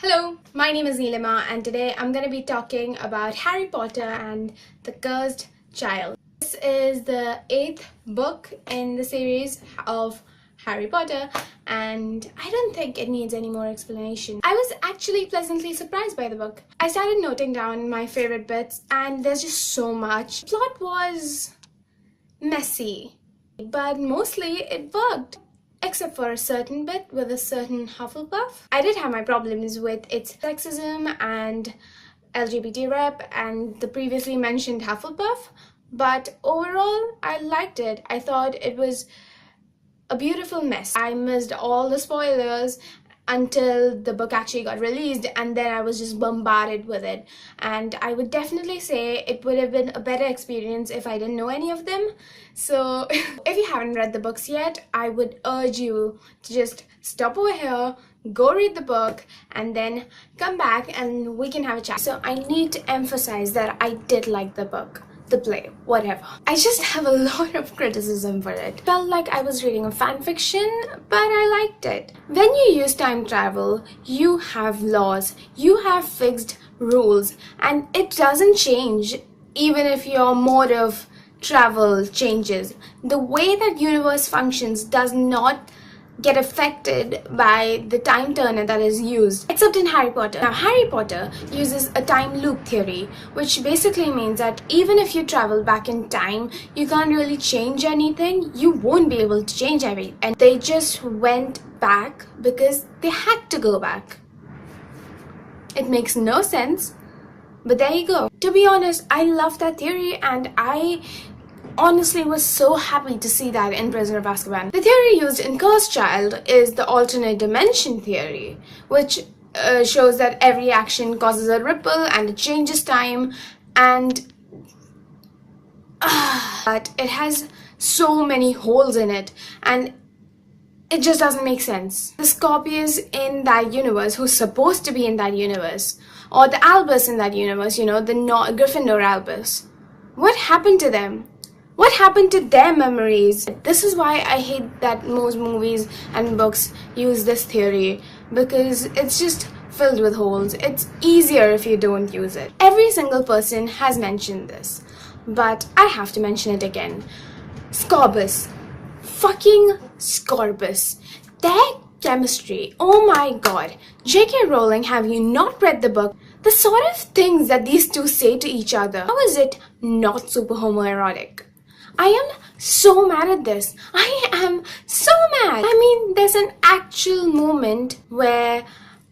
Hello, my name is Neelima and today I'm going to be talking about Harry Potter and the Cursed Child. This is the 8th book in the series of Harry Potter and I don't think it needs any more explanation. I was actually pleasantly surprised by the book. I started noting down my favorite bits and there's just so much. The plot was messy, but mostly it worked. Except for a certain bit with a certain Hufflepuff. I did have my problems with its sexism and LGBT rep and the previously mentioned Hufflepuff, but overall I liked it. I thought it was a beautiful mess. I missed all the spoilers until the book actually got released and then I was just bombarded with it, and I would definitely say it would have been a better experience if I didn't know any of them. So if you haven't read the books yet, I would urge you to just stop over here, go read the book, and then come back and we can have a chat. So I need to emphasize that I did like the book, the play, whatever. I just have a lot of criticism for it. Felt like I was reading a fan fiction, but I liked it. When you use time travel, you have laws, you have fixed rules, and it doesn't change even if your mode of travel changes. The way that universe functions does not get affected by the time turner that is used, except in Harry Potter. Now, Harry Potter uses a time loop theory, which basically means that even if you travel back in time, you can't really change anything. You won't be able to change everything. And they just went back because they had to go back. It makes no sense, but there you go. To be honest, I love that theory and I honestly was so happy to see that in Prisoner of Azkaban. The theory used in Cursed Child is the alternate dimension theory, which shows that every action causes a ripple and it changes time, and but it has so many holes in it and it just doesn't make sense. The Scorpius in that universe, who's supposed to be in that universe, or the Albus in that universe, you know, the Gryffindor Albus, what happened to them? What happened to their memories? This is why I hate that most movies and books use this theory, because it's just filled with holes. It's easier if you don't use it. Every single person has mentioned this, but I have to mention it again. Scorbus. Fucking Scorbus. Their chemistry. Oh my god. J.K. Rowling, have you not read the book? The sort of things that these two say to each other. How is it not super homoerotic? I am so mad at this. I am so mad. I mean, there's an actual moment where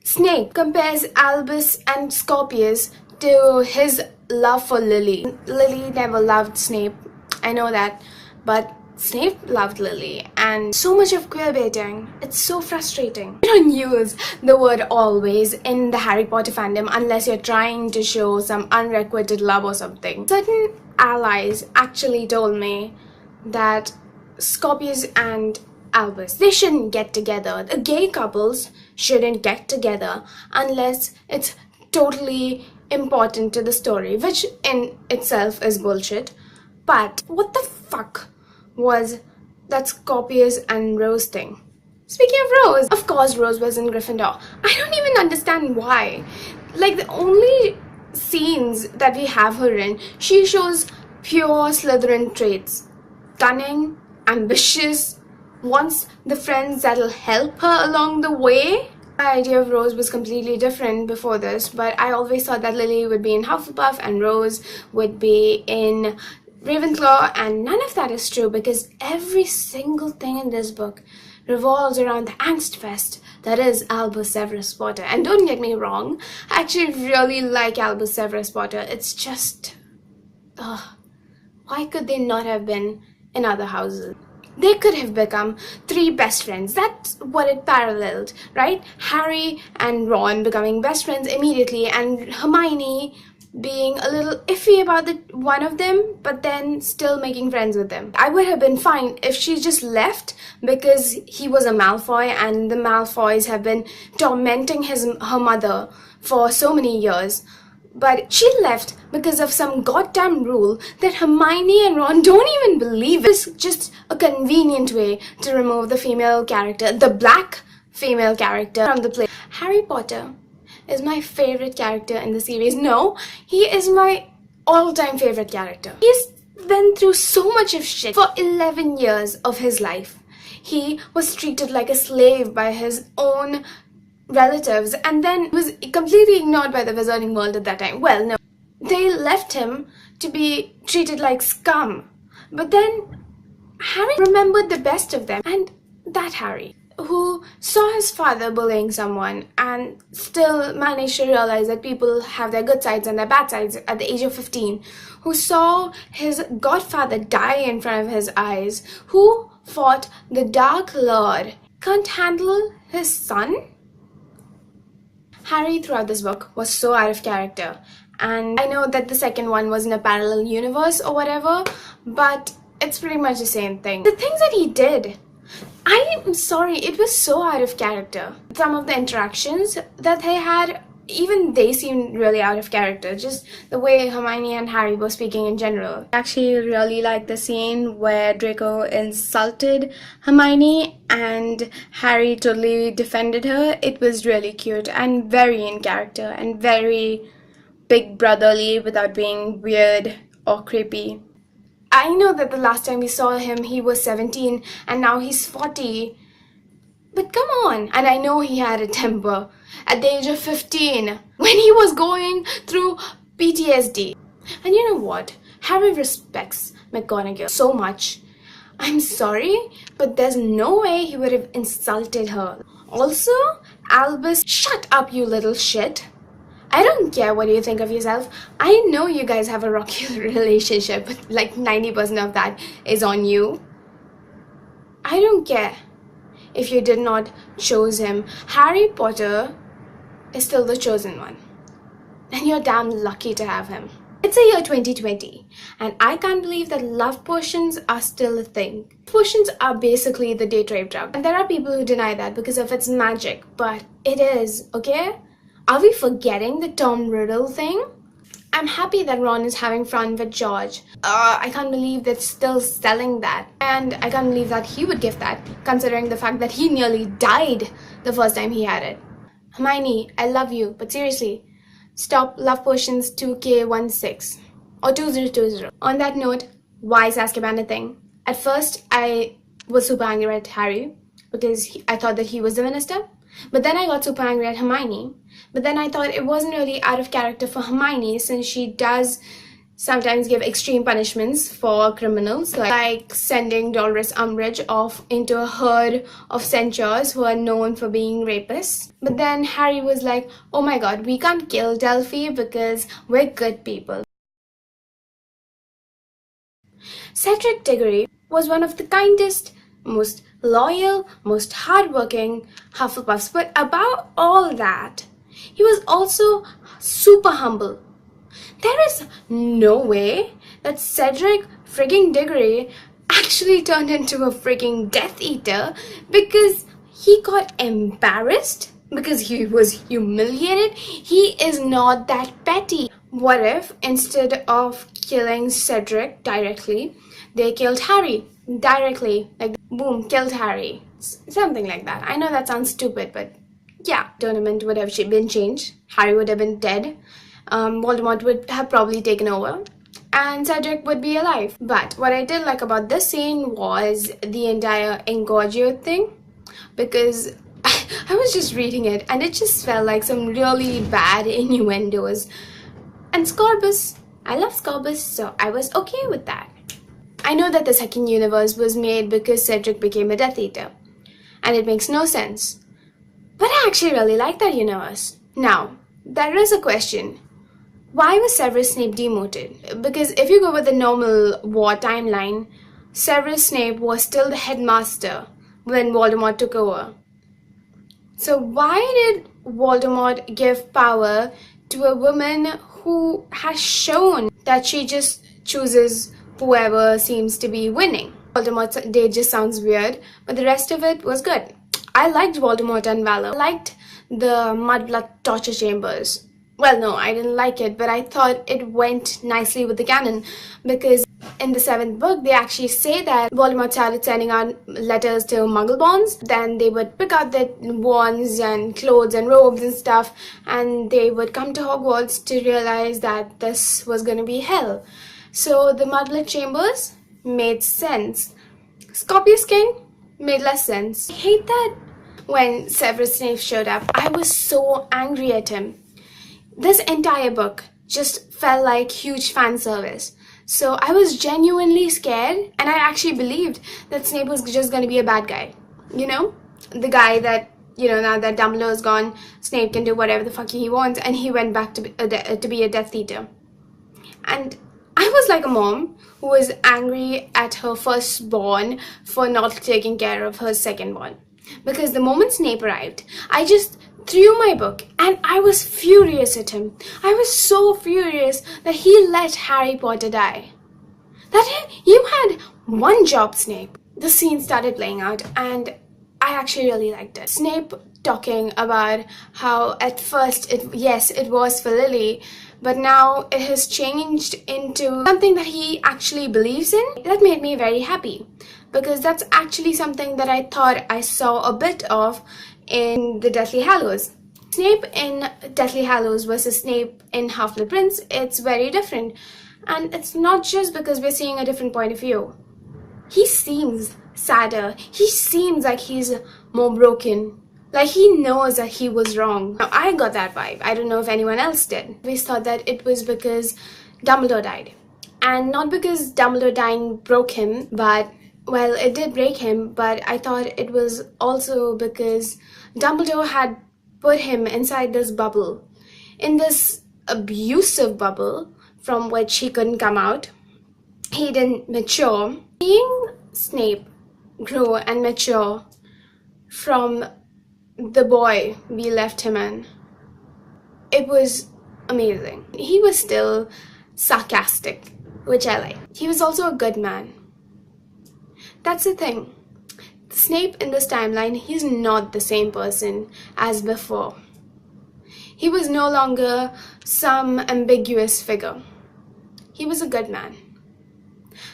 Snape compares Albus and Scorpius to his love for Lily. Lily never loved Snape. I know that. But Snape loved Lily, and so much of queerbaiting. It's so frustrating. You don't use the word always in the Harry Potter fandom unless you're trying to show some unrequited love or something. Certain allies actually told me that Scorpius and Albus, they shouldn't get together. The gay couples shouldn't get together unless it's totally important to the story, which in itself is bullshit. But what the fuck was that Scorpius and Rose thing? Speaking of Rose, of course Rose was in Gryffindor. I don't even understand why. Like, the only scenes that we have her in, she shows pure Slytherin traits. Cunning, ambitious, wants the friends that'll help her along the way. My idea of Rose was completely different before this, but I always thought that Lily would be in Hufflepuff and Rose would be in Ravenclaw, and none of that is true because every single thing in this book revolves around the angst fest that is Albus Severus Potter. And don't get me wrong, I actually really like Albus Severus Potter. It's just, why could they not have been in other houses? They could have become 3 best friends. That's what it paralleled, right? Harry and Ron becoming best friends immediately, and Hermione being a little iffy about one of them, but then still making friends with them. I would have been fine if she just left because he was a Malfoy and the Malfoys have been tormenting her mother for so many years. But she left because of some goddamn rule that Hermione and Ron don't even believe. It's just a convenient way to remove the female character, the black female character, from the play. Harry Potter is my favorite character in the series. No, he is my all-time favorite character. He's been through so much of shit for 11 years of his life. He was treated like a slave by his own relatives and then was completely ignored by the wizarding world at that time. Well, no, they left him to be treated like scum. But then Harry remembered the best of them, and that Harry, who saw his father bullying someone and still managed to realize that people have their good sides and their bad sides at the age of 15, who saw his godfather die in front of his eyes, who fought the Dark Lord, can't handle his son? Harry throughout this book was so out of character, and I know that the second one was in a parallel universe or whatever, but it's pretty much the same thing. The things that he did, I am sorry, it was so out of character. Some of the interactions that they had, even they seemed really out of character. Just the way Hermione and Harry were speaking in general. I actually really like the scene where Draco insulted Hermione and Harry totally defended her. It was really cute and very in character and very big brotherly without being weird or creepy. I know that the last time we saw him, he was 17 and now he's 40. But come on. And I know he had a temper at the age of 15 when he was going through PTSD. And you know what? Harry respects McGonagall so much. I'm sorry, but there's no way he would have insulted her. Also, Albus, shut up, you little shit. I don't care what you think of yourself. I know you guys have a rocky relationship, but like 90% of that is on you. I don't care if you did not choose him. Harry Potter is still the chosen one. And you're damn lucky to have him. It's the year 2020, and I can't believe that love potions are still a thing. Potions are basically the date rape drug. And there are people who deny that because of its magic, but it is, okay? Are we forgetting the Tom Riddle thing? I'm happy that Ron is having fun with George. I can't believe they're still selling that. And I can't believe that he would give that, considering the fact that he nearly died the first time he had it. Hermione, I love you, but seriously, stop Love Potions 2K16 or 2020. On that note, why is Azkaban a thing? At first, I was super angry at Harry because I thought that he was the minister. But then I got super angry at Hermione. But then I thought it wasn't really out of character for Hermione, since she does sometimes give extreme punishments for criminals, like sending Dolores Umbridge off into a herd of centaurs who are known for being rapists. But then Harry was like, oh my god, we can't kill Delphi because we're good people. Cedric Diggory was one of the kindest, most loyal, most hardworking Hufflepuffs, but above all that, he was also super humble. There is no way that Cedric frigging Diggory actually turned into a frigging Death Eater because he got embarrassed, because he was humiliated. He is not that petty. What if instead of killing Cedric directly, they killed Harry directly? Like, boom, killed Harry. Something like that. I know that sounds stupid, but yeah. Tournament would have been changed. Harry would have been dead. Voldemort would have probably taken over. And Cedric would be alive. But what I did like about this scene was the entire Engorgio thing. Because I was just reading it and it just felt like some really bad innuendos. And Scorbus, I love Scorbus, so I was okay with that. I know that the second universe was made because Cedric became a Death Eater. And it makes no sense. But I actually really like that universe. Now, there is a question. Why was Severus Snape demoted? Because if you go with the normal war timeline, Severus Snape was still the headmaster when Voldemort took over. So why did Voldemort give power to a woman who has shown that she just chooses whoever seems to be winning? Voldemort's day just sounds weird, but the rest of it was good. I liked Voldemort and Valor. I liked the Mudblood torture chambers. Well, no, I didn't like it, but I thought it went nicely with the canon because in the 7th book, they actually say that Voldemort started sending out letters to Muggleborns. Then they would pick out their wands and clothes and robes and stuff, and they would come to Hogwarts to realize that this was going to be hell. So the mudlet chambers made sense. Scorpius King made less sense. I hate that when Severus Snape showed up, I was so angry at him. This entire book just felt like huge fan service. So I was genuinely scared, and I actually believed that Snape was just going to be a bad guy. You know? The guy that, you know, now that Dumbledore's gone, Snape can do whatever the fuck he wants, and he went back to be a Death Eater. And I was like a mom who was angry at her firstborn for not taking care of her secondborn. Because the moment Snape arrived, I just threw my book and I was furious at him. I was so furious that he let Harry Potter die. That you had one job, Snape. The scene started playing out and I actually really liked it. Snape talking about how at first it was for Lily, but now it has changed into something that he actually believes in. That made me very happy, because that's actually something that I thought I saw a bit of in the Deathly Hallows. Snape in Deathly Hallows versus Snape in Half-Blood Prince, it's very different. And it's not just because we're seeing a different point of view. He seems sadder. He seems like he's more broken. Like he knows that he was wrong. Now, I got that vibe. I don't know if anyone else did. We thought that it was because Dumbledore died. And not because Dumbledore dying broke him, but, well, it did break him, but I thought it was also because Dumbledore had put him inside this bubble. In this abusive bubble from which he couldn't come out. He didn't mature. Seeing Snape grow and mature from the boy we left him in, it was amazing. He was still sarcastic, which I like. He was also a good man. That's the thing. Snape in this timeline, he's not the same person as before. He was no longer some ambiguous figure. He was a good man.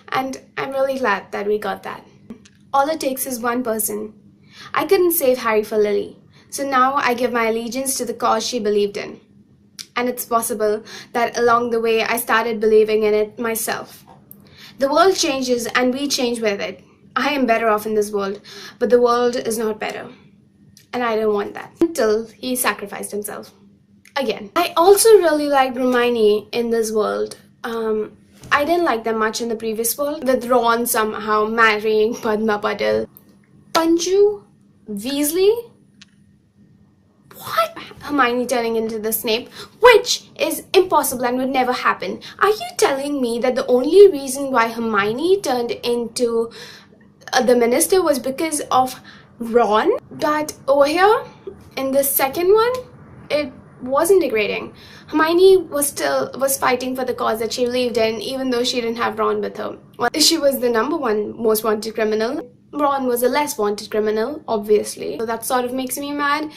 And I'm really glad that we got that. All it takes is one person. I couldn't save Harry for Lily, so now I give my allegiance to the cause she believed in. And it's possible that along the way I started believing in it myself. The world changes and we change with it. I am better off in this world, but the world is not better. And I don't want that. Until he sacrificed himself. Again. I also really liked Hermione in this world. I didn't like them much in the previous world, with Ron somehow marrying Padma Patil. Panju Weasley? What? Hermione turning into the Snape, which is impossible and would never happen. Are you telling me that the only reason why Hermione turned into the minister was because of Ron? But over here, in the second one, it wasn't degrading. Hermione was fighting for the cause that she believed in, even though she didn't have Ron with her. Well, she was the #1 most wanted criminal. Ron was a less wanted criminal, obviously. So that sort of makes me mad.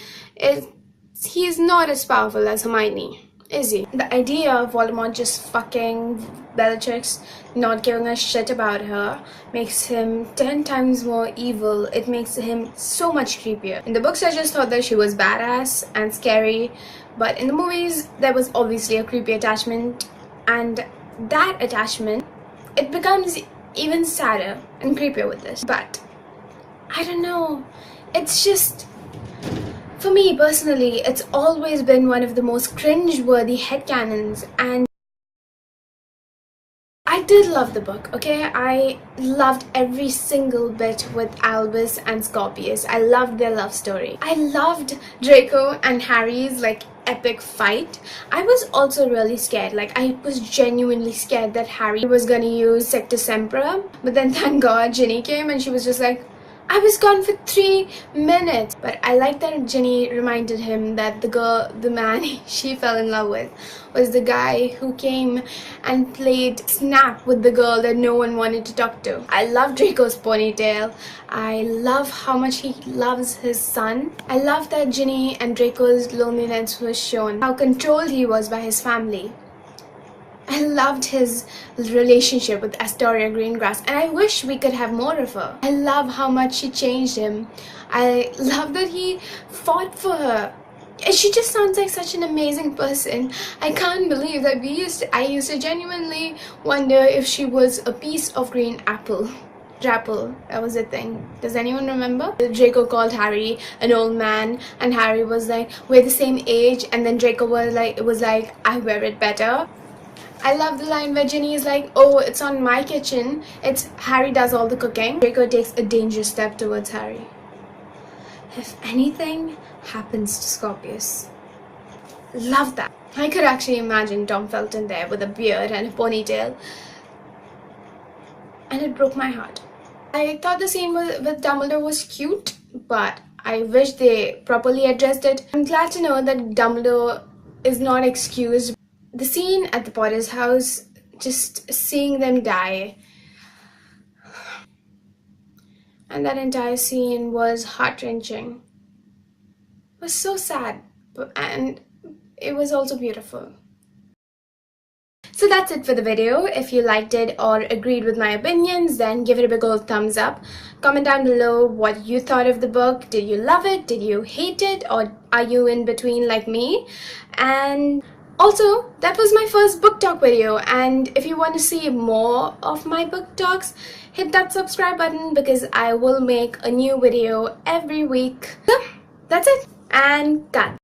He is not as powerful as Hermione, is he? The idea of Voldemort just fucking Bellatrix, not giving a shit about her, makes him 10 times more evil. It makes him so much creepier. In the books, I just thought that she was badass and scary, but in the movies, there was obviously a creepy attachment, and that attachment, it becomes even sadder and creepier with this. But I don't know, it's just, for me personally, it's always been one of the most cringe-worthy headcanons, and I did love the book, okay? I loved every single bit with Albus and Scorpius. I loved their love story. I loved Draco and Harry's epic fight. I was also really scared. I was genuinely scared that Harry was gonna use Sector Sempra, but then thank God Ginny came and she was just like, I was gone for 3 minutes. But I like that Ginny reminded him that the man she fell in love with was the guy who came and played Snap with the girl that no one wanted to talk to. I love Draco's ponytail. I love how much he loves his son. I love that Ginny and Draco's loneliness was shown, how controlled he was by his family. I loved his relationship with Astoria Greengrass, and I wish we could have more of her. I love how much she changed him. I love that he fought for her. She just sounds like such an amazing person. I can't believe that I used to genuinely wonder if she was a piece of green apple. Apple, that was a thing. Does anyone remember? Draco called Harry an old man, and Harry was like, we're the same age, and then Draco was like, I wear it better. I love the line where Ginny is like, oh, it's on my kitchen. It's Harry does all the cooking. Draco takes a dangerous step towards Harry. If anything happens to Scorpius. Love that. I could actually imagine Tom Felton there with a beard and a ponytail. And it broke my heart. I thought the scene with Dumbledore was cute, but I wish they properly addressed it. I'm glad to know that Dumbledore is not excused. The scene at the Potter's house, just seeing them die, and that entire scene was heart-wrenching. It was so sad, and it was also beautiful. So that's it for the video. If you liked it or agreed with my opinions, then give it a big old thumbs up. Comment down below what you thought of the book. Did you love it? Did you hate it? Or are you in between like me? And also, that was my first book talk video, and if you want to see more of my book talks, hit that subscribe button because I will make a new video every week. So, that's it, and cut.